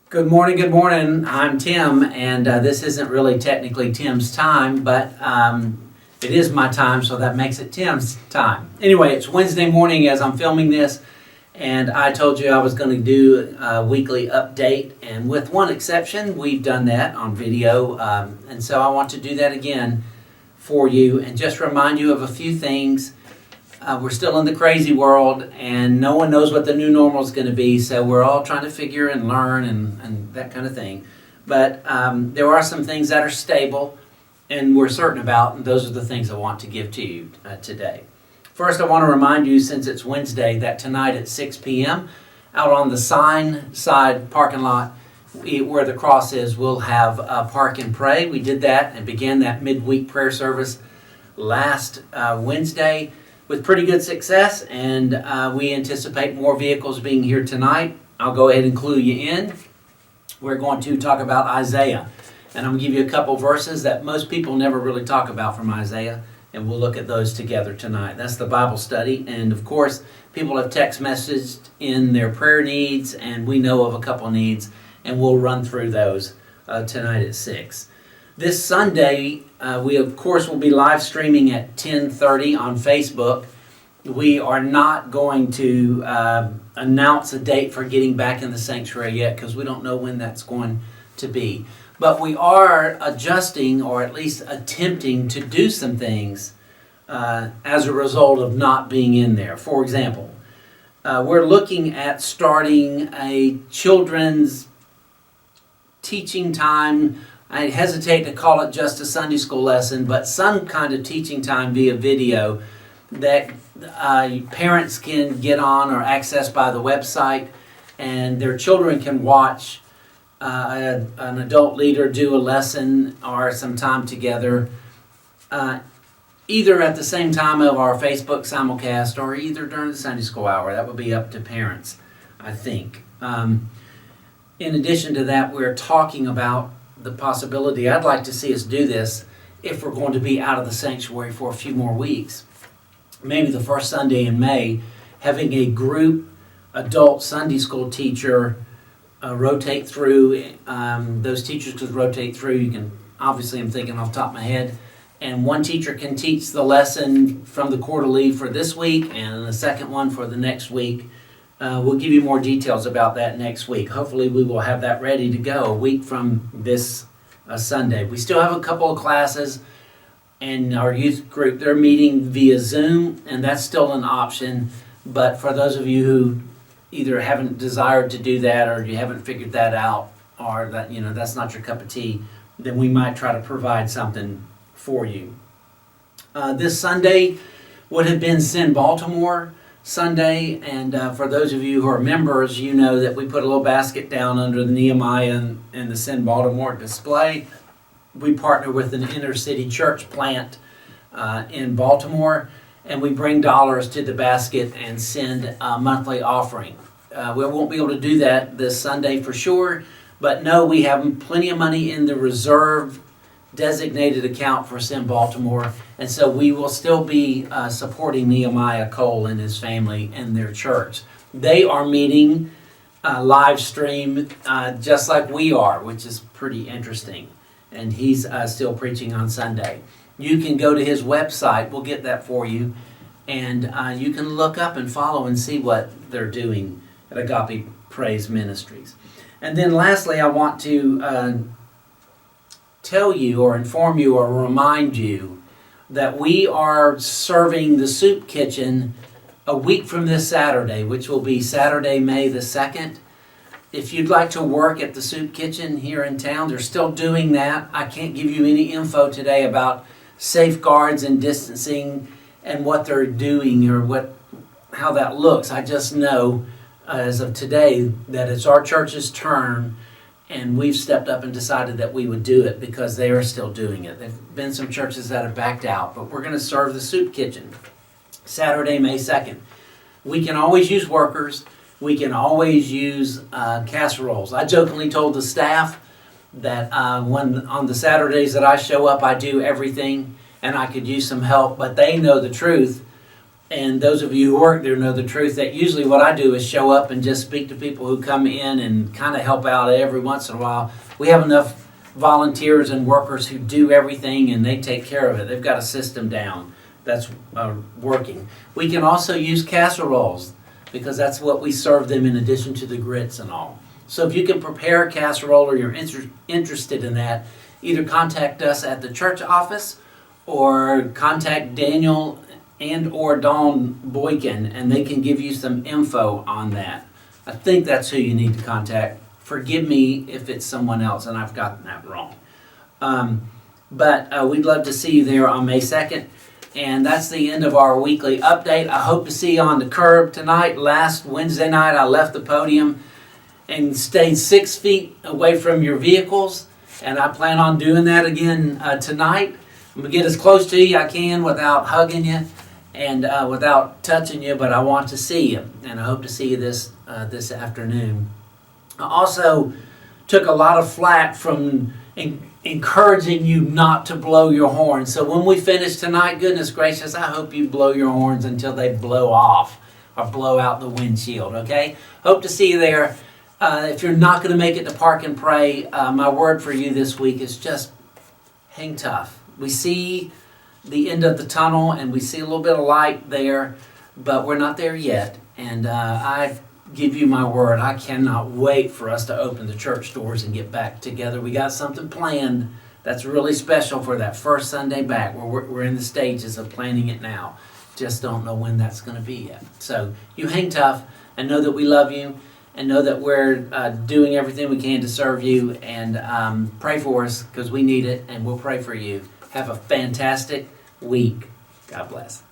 Good morning, good morning. I'm Tim, and this isn't really technically Tim's time, but it is my time, so that makes it Tim's time. Anyway, it's Wednesday morning as I'm filming this, and I told you I was going to do a weekly update, and with one exception, we've done that on video, and so I want to do that again for you and just remind you of a few things. We're still in the crazy world, and no one knows what the new normal is going to be, so we're all trying to figure and learn and that kind of thing. But there are some things that are stable and we're certain about, and those are the things I want to give to you today. First, I want to remind you, since it's Wednesday, that tonight at 6 p.m., out on the sign side parking lot where the cross is, we'll have Park and Pray. We did that and began that midweek prayer service last Wednesday with pretty good success, and we anticipate more vehicles being here tonight. I'll go ahead and clue you in. We're going to talk about Isaiah, and I'm going to give you a couple verses that most people never really talk about from Isaiah, and we'll look at those together tonight. That's the Bible study, and of course, people have text messaged in their prayer needs, and we know of a couple needs, and we'll run through those tonight at 6. This Sunday, we of course will be live streaming at 10:30 on Facebook. We are not going to announce a date for getting back in the sanctuary yet because we don't know when that's going to be. But we are adjusting, or at least attempting to do some things as a result of not being in there. For example, we're looking at starting a children's teaching time. I hesitate to call it just a Sunday school lesson, but some kind of teaching time via video that parents can get on or access by the website, and their children can watch an adult leader do a lesson or some time together, either at the same time of our Facebook simulcast or either during the Sunday school hour. That would be up to parents, I think. In addition to that, we're talking about the possibility, I'd like to see us do this if we're going to be out of the sanctuary for a few more weeks. Maybe the first Sunday in May, having a group adult Sunday school teacher rotate through. Those teachers could rotate through. You can, obviously I'm thinking off the top of my head, and one teacher can teach the lesson from the quarterly for this week and the second one for the next week. We'll give you more details about that next week. Hopefully we will have that ready to go a week from this Sunday. We still have a couple of classes, and our youth group, they're meeting via Zoom, and that's still an option. But for those of you who either haven't desired to do that, or you haven't figured that out, or that that's not your cup of tea, then we might try to provide something for you. This Sunday would have been Send Baltimore Sunday, and for those of you who are members, you know that we put a little basket down under the Nehemiah and the Send Baltimore display. We partner with an inner city church plant in Baltimore, and we bring dollars to the basket and send a monthly offering. We won't be able to do that this Sunday for sure, but no, we have plenty of money in the reserve designated account for Send Baltimore, and so we will still be supporting Nehemiah Cole and his family and their church. They are meeting live stream just like we are, which is pretty interesting, and he's still preaching on Sunday. You can go to his website, we'll get that for you, and you can look up and follow and see what they're doing at Agape Praise Ministries. And then lastly, I want to tell you or inform you or remind you that we are serving the soup kitchen a week from this Saturday, which will be Saturday, May the 2nd. If you'd like to work at the soup kitchen here in town, they're still doing that. I can't give you any info today about safeguards and distancing and what they're doing or how that looks. I just know as of today that it's our church's turn, and we've stepped up and decided that we would do it because they are still doing it. There have been some churches that have backed out, but we're going to serve the soup kitchen Saturday, May 2nd. We can always use workers. We can always use casseroles. I jokingly told the staff that when on the Saturdays that I show up, I do everything, and I could use some help, but they know the truth. And those of you who work there know the truth that usually what I do is show up and just speak to people who come in and kind of help out every once in a while. We have enough volunteers and workers who do everything and they take care of it. They've got a system down that's working. We can also use casseroles because that's what we serve them in addition to the grits and all. So if you can prepare a casserole or you're interested in that, either contact us at the church office or contact Daniel and or Dawn Boykin, and they can give you some info on that. I think that's who you need to contact. Forgive me if it's someone else and I've gotten that wrong. But we'd love to see you there on May 2nd. And that's the end of our weekly update. I hope to see you on the curb tonight. Last Wednesday night I left the podium and stayed 6 feet away from your vehicles. And I plan on doing that again tonight. I'm going to get as close to you as I can without hugging you and without touching you, but I want to see you. And I hope to see you this afternoon. I also took a lot of flack from encouraging you not to blow your horn. So when we finish tonight, goodness gracious, I hope you blow your horns until they blow off or blow out the windshield, okay? Hope to see you there. If you're not going to make it to Park and Pray, my word for you this week is just hang tough. We see the end of the tunnel and we see a little bit of light there, but we're not there yet. And I give you my word, I cannot wait for us to open the church doors and get back together. We got something planned that's really special for that first Sunday back. We're in the stages of planning it now. Just don't know when that's going to be yet. So you hang tough and know that we love you and know that we're doing everything we can to serve you, and pray for us because we need it, and we'll pray for you. Have a fantastic week. God bless.